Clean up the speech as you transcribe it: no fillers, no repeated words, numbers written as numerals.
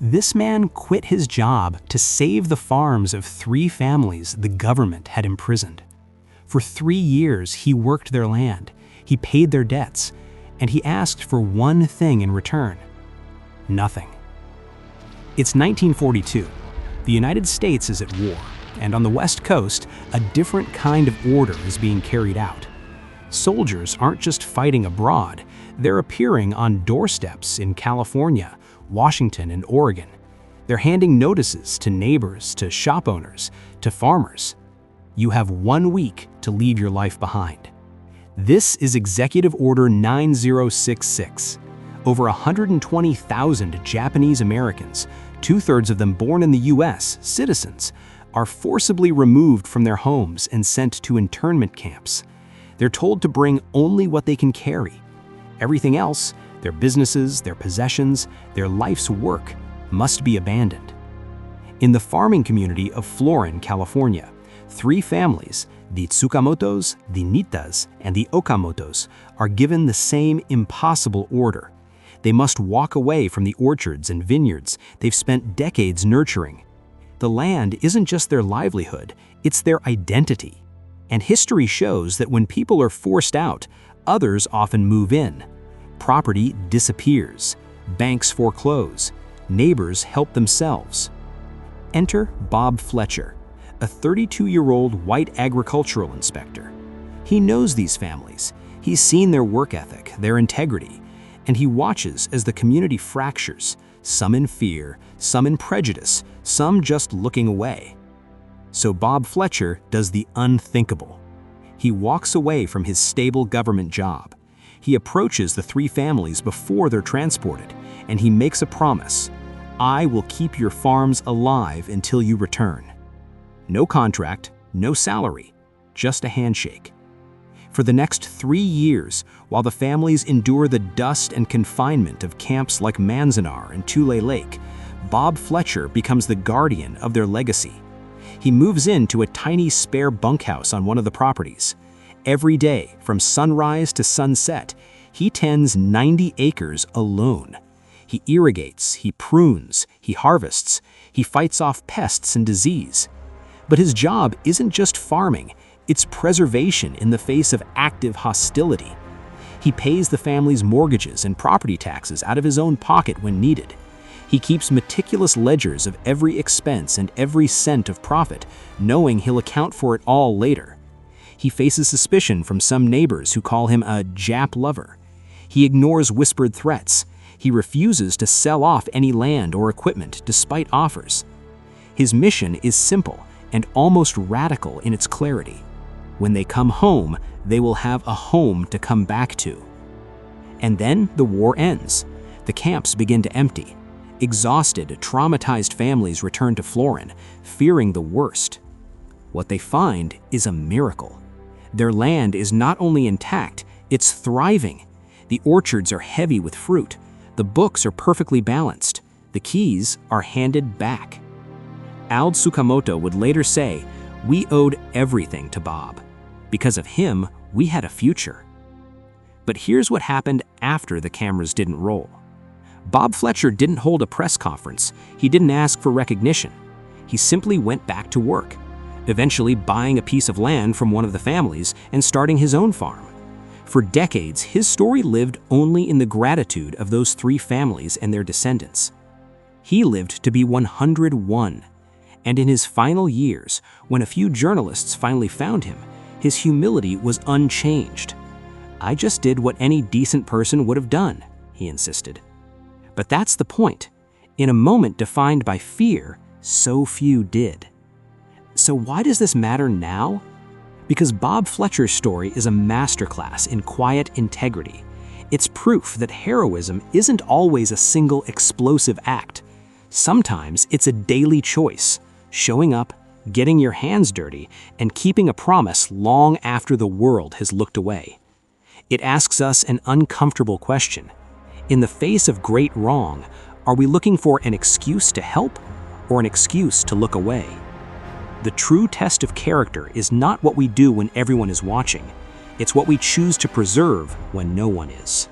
This man quit his job to save the farms of 3 families the government had imprisoned. For 3 years, he worked their land, he paid their debts, and he asked for one thing in return: nothing. It's 1942. The United States is at war, and on the West Coast, a different kind of order is being carried out. Soldiers aren't just fighting abroad, they're appearing on doorsteps in California, Washington, and Oregon. They're handing notices to neighbors, to shop owners, to farmers. You have 1 week to leave your life behind. This is Executive Order 9066. Over 120,000 Japanese Americans, 2/3 of them born in the US, citizens, are forcibly removed from their homes and sent to internment camps. They're told to bring only what they can carry. Everything else, their businesses, their possessions, their life's work, must be abandoned. In the farming community of Florin, California, 3 families, the Tsukamotos, the Nitas, and the Okamotos, are given the same impossible order. They must walk away from the orchards and vineyards they've spent decades nurturing. The land isn't just their livelihood, it's their identity. And history shows that when people are forced out, others often move in. Property disappears, banks foreclose, neighbors help themselves. Enter Bob Fletcher, a 32-year-old white agricultural inspector. He knows these families, he's seen their work ethic, their integrity, and he watches as the community fractures, some in fear, some in prejudice, some just looking away. So Bob Fletcher does the unthinkable. He walks away from his stable government job. He approaches the 3 families before they're transported, and he makes a promise: I will keep your farms alive until you return. No contract, no salary, just a handshake. For the next 3 years, while the families endure the dust and confinement of camps like Manzanar and Tule Lake, Bob Fletcher becomes the guardian of their legacy. He moves into a tiny spare bunkhouse on one of the properties. Every day, from sunrise to sunset, he tends 90 acres alone. He irrigates, he prunes, he harvests, he fights off pests and disease. But his job isn't just farming, it's preservation in the face of active hostility. He pays the family's mortgages and property taxes out of his own pocket when needed. He keeps meticulous ledgers of every expense and every cent of profit, knowing he'll account for it all later. He faces suspicion from some neighbors who call him a Jap lover. He ignores whispered threats. He refuses to sell off any land or equipment despite offers. His mission is simple and almost radical in its clarity. When they come home, they will have a home to come back to. And then the war ends. The camps begin to empty. Exhausted, traumatized families return to Florin, fearing the worst. What they find is a miracle. Their land is not only intact, it's thriving. The orchards are heavy with fruit. The books are perfectly balanced. The keys are handed back. Tsukamoto would later say, "We owed everything to Bob. Because of him, we had a future." But here's what happened after the cameras didn't roll. Bob Fletcher didn't hold a press conference. He didn't ask for recognition. He simply went back to work, eventually buying a piece of land from one of the families and starting his own farm. For decades, his story lived only in the gratitude of those 3 families and their descendants. He lived to be 101, and in his final years, when a few journalists finally found him, his humility was unchanged. "I just did what any decent person would have done," he insisted. But that's the point. In a moment defined by fear, so few did. So why does this matter now? Because Bob Fletcher's story is a masterclass in quiet integrity. It's proof that heroism isn't always a single explosive act. Sometimes it's a daily choice, showing up, getting your hands dirty, and keeping a promise long after the world has looked away. It asks us an uncomfortable question. In the face of great wrong, are we looking for an excuse to help or an excuse to look away? The true test of character is not what we do when everyone is watching. It's what we choose to preserve when no one is.